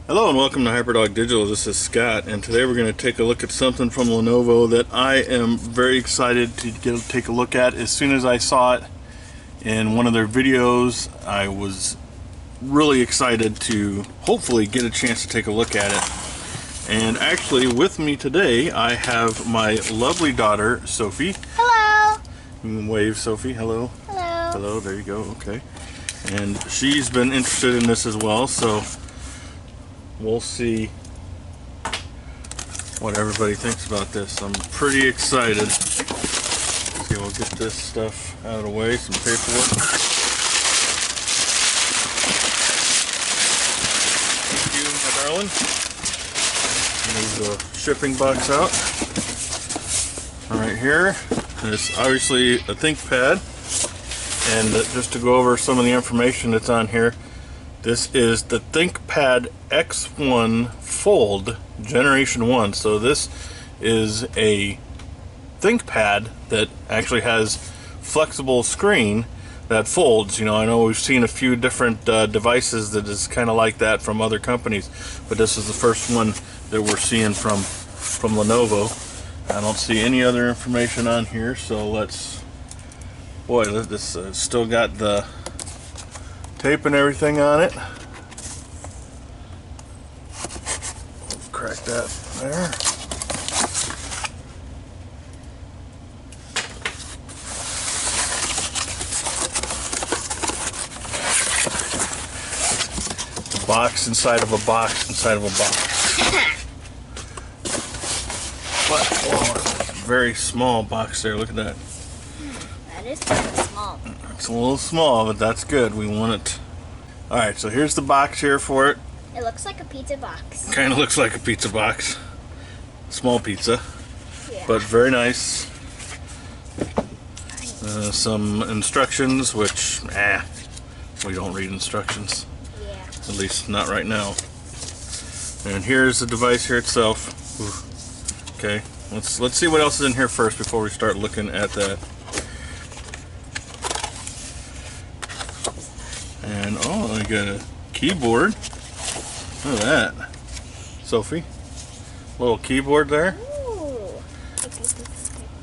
Hello and welcome to Hyperdog Digital. This is Scott, and today we're going to take a look at something from Lenovo that I am very excited to take a look at. As soon as I saw it in one of their videos, I was really excited to hopefully get a chance to take a look at it. And actually with me today I have my lovely daughter Sophie. Hello. You can wave, Sophie. Hello. Hello. Hello, there you go. Okay. And she's been interested in this as well, so we'll see what everybody thinks about this. I'm pretty excited. Let's see, we'll get this stuff out of the way, some paperwork. Thank you, my darling. Move the shipping box out. Right here is obviously a Thinkpad. And just to go over some of the information that's on here, this is the Thinkpad X1 Fold Generation 1. So this is a ThinkPad that actually has flexible screen that folds. You know, I know we've seen a few different devices that is kind of like that from other companies, but this is the first one that we're seeing from Lenovo. I don't see any other information on here, so let's... Boy, this still got the tape and everything on it. Crack that there. The box inside of a box inside of a box. But oh, very small box there. Look at that. That is kind of small. It's a little small, but that's good. We want it. Alright, so here's the box here for it. It looks like a pizza box. Kind of looks like a pizza box. Small pizza. Yeah. But very nice. Some instructions, which, we don't read instructions. Yeah. At least not right now. And here's the device here itself. Ooh. Okay, let's see what else is in here first before we start looking at that. And oh, I got a keyboard. Look at that, Sophie. Little keyboard there. Ooh.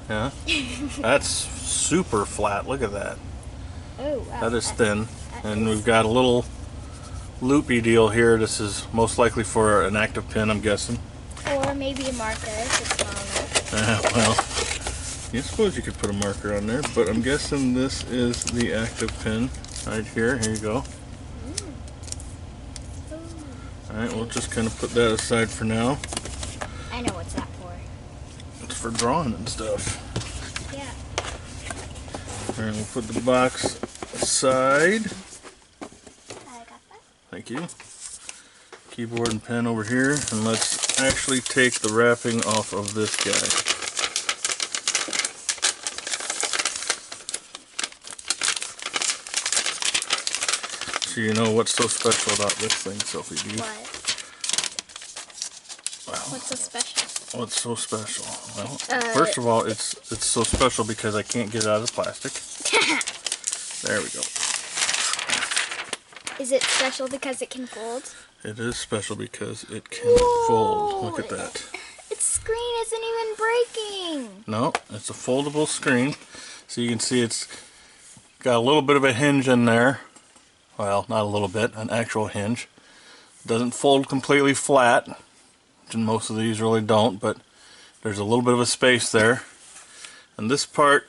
Yeah. That's super flat. Look at that. Oh, wow. That is thin. And we've got a little loopy deal here. This is most likely for an active pin, I'm guessing. Or maybe a marker if it's small enough. Well, I suppose you could put a marker on there, but I'm guessing this is the active pin right here. Here you go. Alright, we'll just kind of put that aside for now. I know what's that for. It's for drawing and stuff. Yeah. Alright, we'll put the box aside. I got that. Thank you. Keyboard and pen over here, and let's actually take the wrapping off of this guy. So you know what's so special about this thing, Sophie? Do you? What? Wow. What's so special? What's so special? Well, first of all, it's so special because I can't get it out of the plastic. There we go. Is it special because it can fold? It is special because it can fold. Look at that. Its screen isn't even breaking. No, it's a foldable screen. So you can see it's got a little bit of a hinge in there. Well, not a little bit, an actual hinge. It doesn't fold completely flat, which most of these really don't, but there's a little bit of a space there. And this part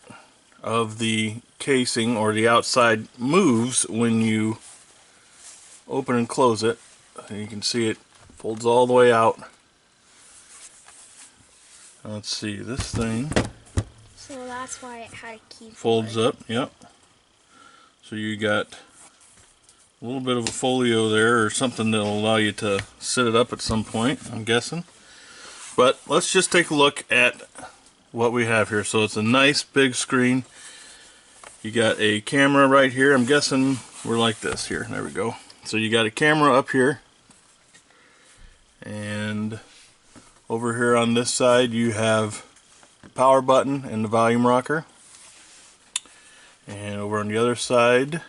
of the casing or the outside moves when you open and close it. And you can see it folds all the way out. Let's see, this thing So that's why it had a keyboard. folds up, yep. So you got a little bit of a folio there, or something that'll allow you to sit it up at some point, I'm guessing. But let's just take a look at what we have here. So it's a nice big screen. You got a camera right here. I'm guessing we're like this here. There we go. So you got a camera up here. And over here on this side you have the power button and the volume rocker. And over on the other side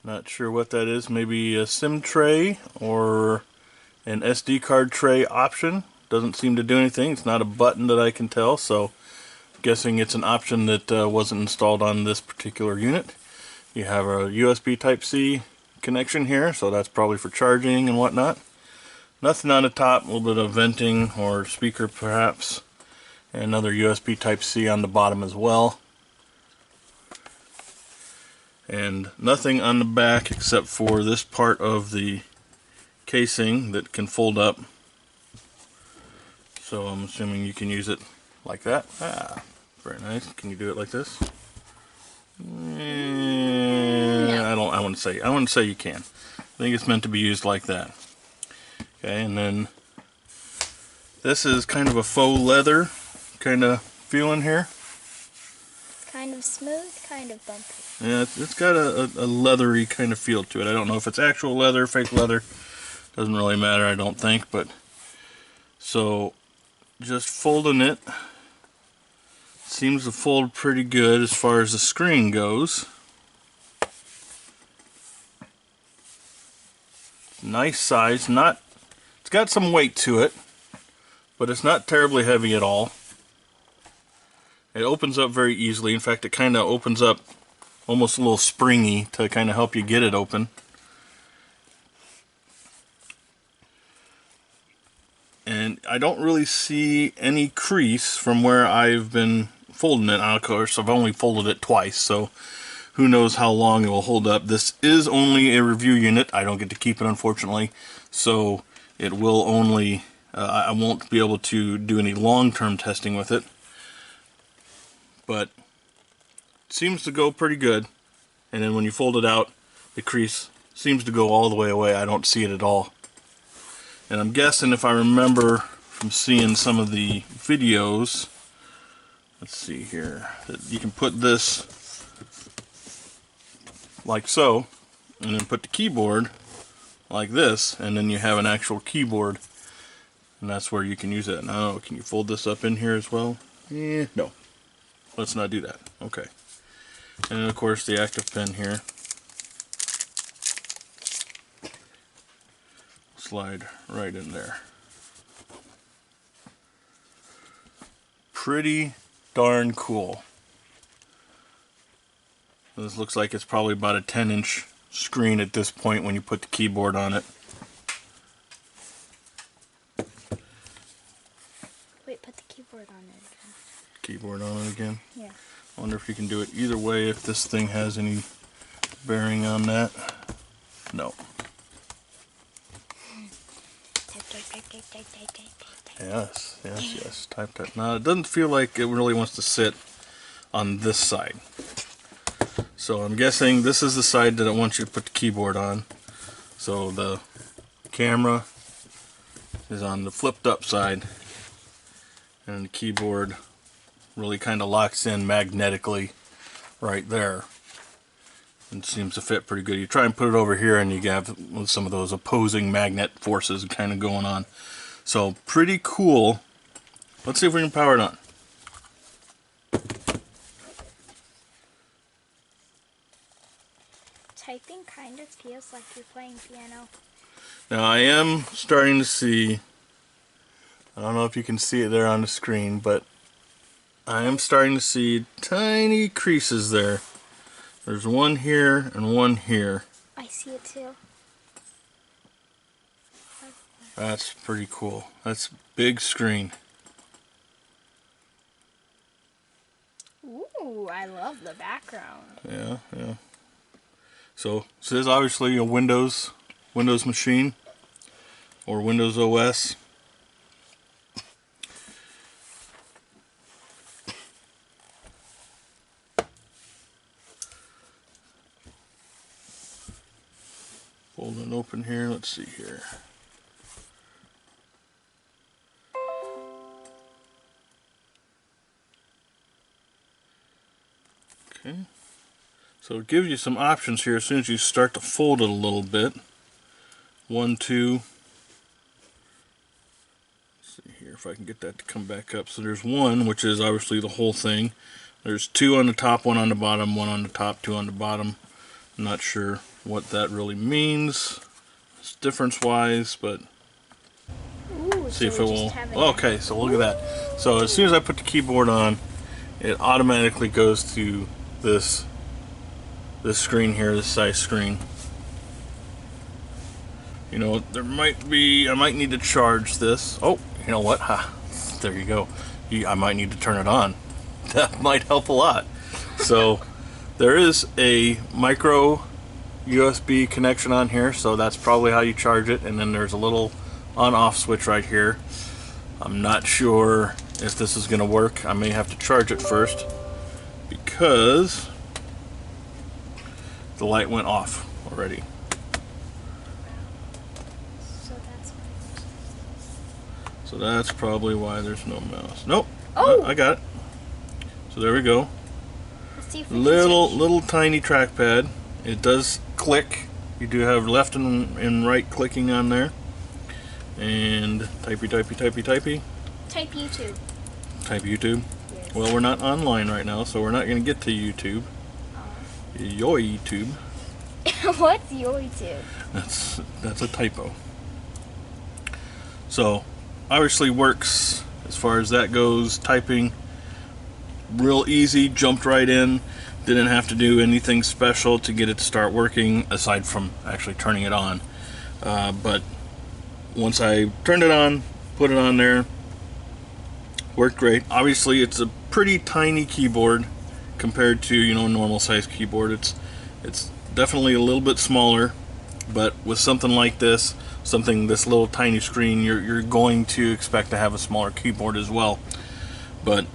Not sure what that is. Maybe a SIM tray or an SD card tray option. Doesn't seem to do anything. It's not a button that I can tell, so I'm guessing it's an option that wasn't installed on this particular unit. You have a USB Type-C connection here, so that's probably for charging and whatnot. Nothing on the top, a little bit of venting or speaker perhaps. And another USB Type-C on the bottom as well. And nothing on the back except for this part of the casing that can fold up. So I'm assuming you can use it like that. Ah, very nice. Can you do it like this? No. I wouldn't say you can. I think it's meant to be used like that. Okay, and then this is kind of a faux leather kind of feeling here. Kind of smooth, kind of bumpy. Yeah, it's got a leathery kind of feel to it. I don't know if it's actual leather, fake leather. Doesn't really matter, I don't think. But so just folding it seems to fold pretty good as far as the screen goes. Nice size. It's got some weight to it, but it's not terribly heavy at all. It opens up very easily. In fact, it kind of opens up almost a little springy to kind of help you get it open. And I don't really see any crease from where I've been folding it. Of course, I've only folded it twice, so who knows how long it will hold up. This is only a review unit. I don't get to keep it, unfortunately, so it will only I won't be able to do any long-term testing with it. But it seems to go pretty good. And then when you fold it out, the crease seems to go all the way away. I don't see it at all. And I'm guessing, if I remember from seeing some of the videos, let's see here, that you can put this like so, and then put the keyboard like this, and then you have an actual keyboard, and that's where you can use it. Now, can you fold this up in here as well? No. Let's not do that. Okay. And then, of course, the active pin here. Slide right in there. Pretty darn cool. This looks like it's probably about a 10-inch screen at this point when you put the keyboard on it. Wait, put the keyboard on it again. Keyboard on it again? Yeah. I wonder if you can do it either way, if this thing has any bearing on that. No. Yes. Type that. Now, it doesn't feel like it really wants to sit on this side. So I'm guessing this is the side that I want you to put the keyboard on. So the camera is on the flipped up side, and the keyboard really kind of locks in magnetically right there. It seems to fit pretty good. You try and put it over here and you have some of those opposing magnet forces kind of going on. So pretty cool. Let's see if we can power it on. Typing kind of feels like you're playing piano. Now I am starting to see, I don't know if you can see it there on the screen, but I am starting to see tiny creases there. There's one here and one here. I see it too. That's pretty cool. That's big screen. Ooh, I love the background. Yeah. So this is obviously a Windows machine or Windows OS. Fold it open here. Let's see here. Okay. So it gives you some options here as soon as you start to fold it a little bit. 1, 2. Let's see here if I can get that to come back up. So there's 1, which is obviously the whole thing. There's 2 on the top, 1 on the bottom, 1 on the top, 2 on the bottom. I'm not sure what that really means difference-wise, but Ooh, see if so it we will. just have it Okay, so look at that. So as soon as I put the keyboard on, it automatically goes to this screen here, this size screen. You know, there might be, I might need to charge this. Oh, you know what? Ha, there you go. I might need to turn it on. That might help a lot. So there is a micro USB connection on here, so that's probably how you charge it. And then there's a little on-off switch right here. I'm not sure if this is going to work. I may have to charge it first because the light went off already. So that's probably why there's no mouse. Nope. Oh! I got it. So there we go. Let's see if we can Little tiny trackpad. It does click. You do have left and right clicking on there. And typey. Type YouTube. Type YouTube. Yes. Well, we're not online right now, so we're not going to get to YouTube. Your YouTube. What's your YouTube? That's a typo. So obviously works as far as that goes. Typing real easy, jumped right in, didn't have to do anything special to get it to start working aside from actually turning it on. But once I turned it on, put it on there, worked great. Obviously it's a pretty tiny keyboard compared to, you know, normal size keyboard. It's definitely a little bit smaller, but with something like this, this little tiny screen, you're going to expect to have a smaller keyboard as well. But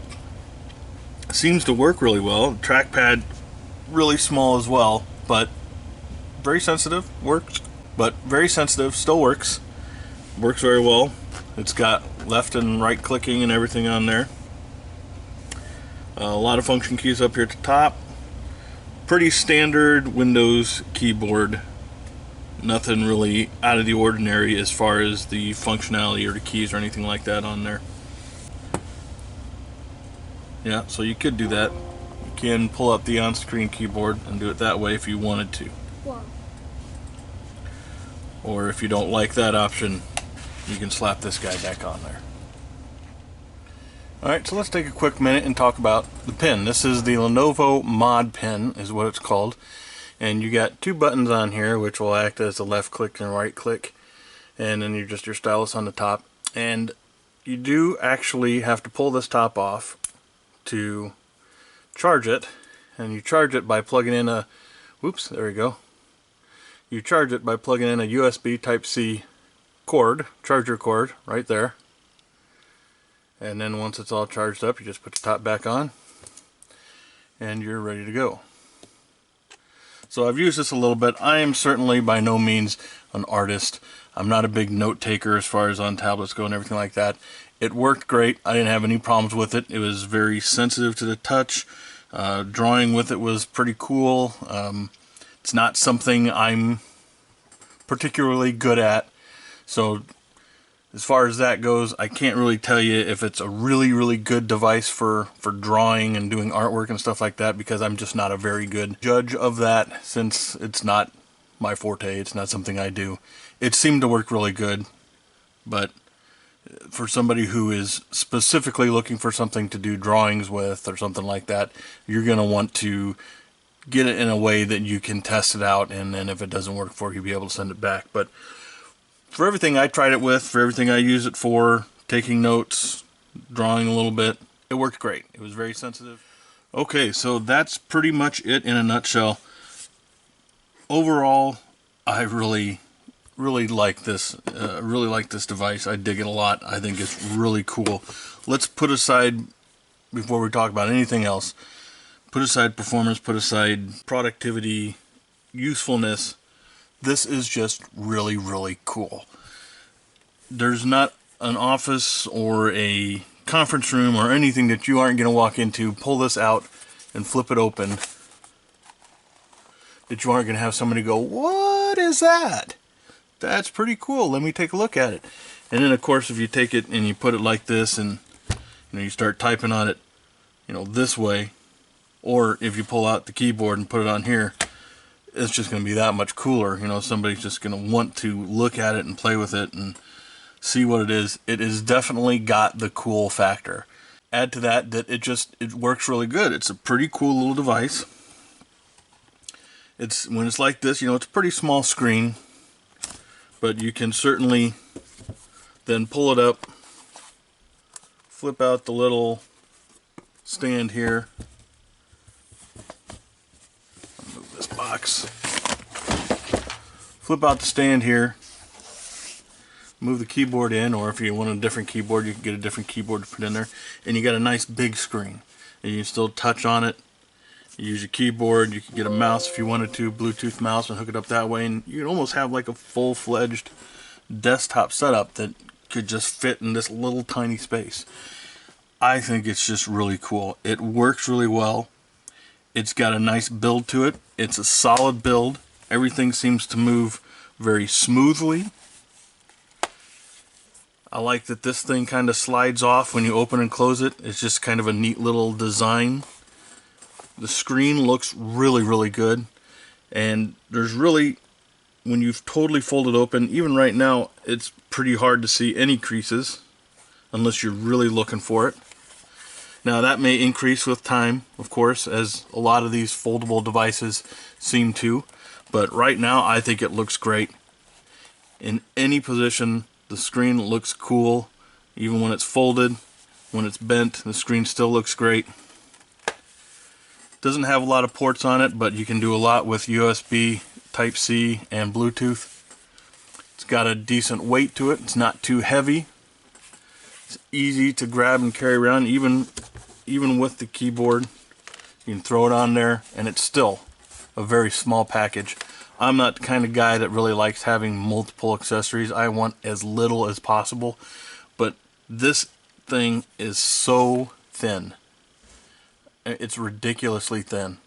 it seems to work really well. Trackpad really small as well, but very sensitive. Works, but very sensitive. Still works. Works very well. It's got left and right clicking and everything on there. A lot of function keys up here at the top. Pretty standard Windows keyboard. Nothing really out of the ordinary as far as the functionality or the keys or anything like that on there. Yeah, so you could do that. You can pull up the on-screen keyboard and do it that way if you wanted to. Whoa. Or if you don't like that option, you can slap this guy back on there. Alright, so let's take a quick minute and talk about the pen. This is the Lenovo Mod Pen, is what it's called. And you got two buttons on here, which will act as a left click and right click. And then your stylus on the top. And you do actually have to pull this top off to charge it. And you charge it by plugging in a, whoops, there we go. You charge it by plugging in a USB Type-C cord, charger cord, right there. And then once it's all charged up, you just put the top back on and you're ready to go. So I've used this a little bit. I am certainly by no means an artist. I'm not a big note taker as far as on tablets go and everything like that. It worked great. I didn't have any problems with it. It was very sensitive to the touch. Drawing with it was pretty cool. It's not something I'm particularly good at. So as far as that goes, I can't really tell you if it's a really good device for drawing and doing artwork and stuff like that, because I'm just not a very good judge of that, since it's not my forte. It's not something I do. It seemed to work really good, but for somebody who is specifically looking for something to do drawings with or something like that, you're going to want to get it in a way that you can test it out, and then if it doesn't work for you, be able to send it back. But for everything I tried it with, for everything I use it for, taking notes, drawing a little bit, it worked great. It was very sensitive. Okay, so that's pretty much it in a nutshell. Overall, I really like this. Really like this device. I dig it a lot. I think it's really cool. Let's put aside, before we talk about anything else, put aside performance, put aside productivity, usefulness. This is just really cool. There's not an office or a conference room or anything that you aren't going to walk into, pull this out and flip it open, that you aren't going to have somebody go, "What is that? That's pretty cool. Let me take a look at it." And then of course if you take it and you put it like this and you start typing on it, this way, or if you pull out the keyboard and put it on here, it's just going to be that much cooler. You know, somebody's just going to want to look at it and play with it and see what it is. It has definitely got the cool factor. Add to that it works really good. It's a pretty cool little device. When it's like this, you know, it's a pretty small screen, but you can certainly then pull it up, flip out the little stand here. Move this box. Flip out the stand here. Move the keyboard in, or if you want a different keyboard, you can get a different keyboard to put in there. And you got a nice big screen. And you can still touch on it. You use your keyboard. You can get a mouse if you wanted to, Bluetooth mouse, and hook it up that way. And you can almost have like a full-fledged desktop setup that could just fit in this little tiny space. I think it's just really cool. It works really well. It's got a nice build to it. It's a solid build. Everything seems to move very smoothly. I like that this thing kind of slides off when you open and close it. It's just kind of a neat little design. The screen looks really, really good. And there's really, when you've totally folded open, even right now, it's pretty hard to see any creases unless you're really looking for it. Now that may increase with time, of course, as a lot of these foldable devices seem to. But right now, I think it looks great. In any position, the screen looks cool. Even when it's folded, when it's bent, the screen still looks great. Doesn't have a lot of ports on it, but you can do a lot with USB, Type-C, and Bluetooth. It's got a decent weight to it. It's not too heavy. It's easy to grab and carry around, even with the keyboard. You can throw it on there, and it's still a very small package. I'm not the kind of guy that really likes having multiple accessories. I want as little as possible, but this thing is so thin. It's ridiculously thin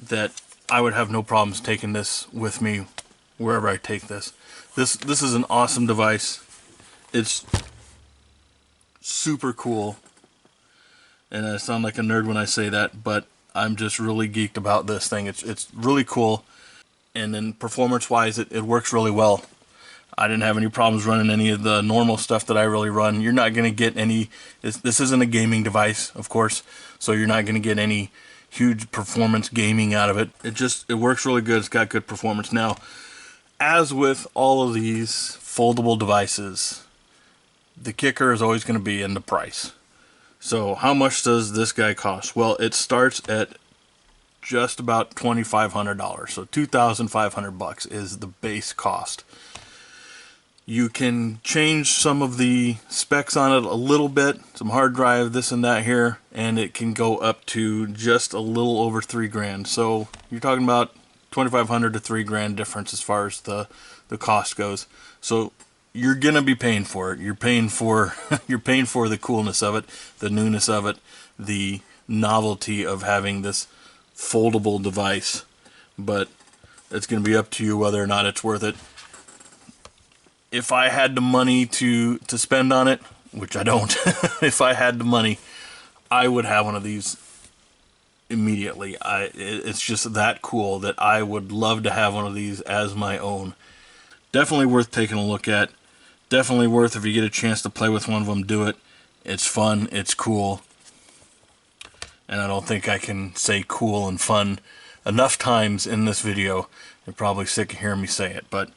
that I would have no problems taking this with me wherever I take this. This is an awesome device. It's super cool, and I sound like a nerd when I say that, but I'm just really geeked about this thing. It's really cool, and then performance-wise, it works really well. I didn't have any problems running any of the normal stuff that I really run. You're not going to get any. This isn't a gaming device, of course, so you're not going to get any huge performance gaming out of it. It works really good. It's got good performance. Now, as with all of these foldable devices, the kicker is always going to be in the price. So how much does this guy cost? Well, it starts at just about $2,500. So $2,500 is the base cost. You can change some of the specs on it a little bit, some hard drive, this and that here, and it can go up to just a little over $3,000. So you're talking about $2,500 to $3,000 difference as far as the cost goes. So you're gonna be paying for it. You're paying for the coolness of it, the newness of it, the novelty of having this foldable device. But it's gonna be up to you whether or not it's worth it. If I had the money to spend on it, which I don't, if I had the money, I would have one of these immediately. It's just that cool that I would love to have one of these as my own. Definitely worth taking a look at. Definitely worth, if you get a chance to play with one of them, do it. It's fun, it's cool. And I don't think I can say cool and fun enough times in this video. You're probably sick of hearing me say it, but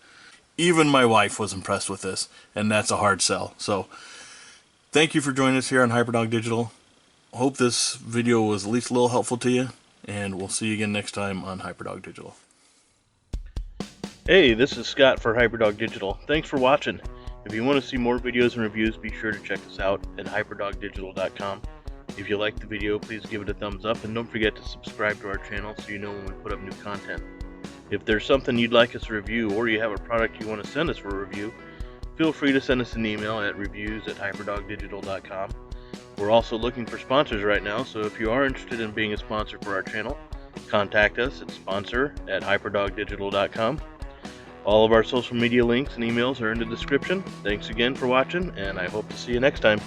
even my wife was impressed with this, and that's a hard sell. So, thank you for joining us here on Hyperdog Digital. Hope this video was at least a little helpful to you, and we'll see you again next time on Hyperdog Digital. Hey, this is Scott for Hyperdog Digital. Thanks for watching. If you want to see more videos and reviews, be sure to check us out at hyperdogdigital.com. If you liked the video, please give it a thumbs up, and don't forget to subscribe to our channel so you know when we put up new content. If there's something you'd like us to review, or you have a product you want to send us for a review, feel free to send us an email at reviews@hyperdogdigital.com. We're also looking for sponsors right now, so if you are interested in being a sponsor for our channel, contact us at sponsor@hyperdogdigital.com. All of our social media links and emails are in the description. Thanks again for watching, and I hope to see you next time.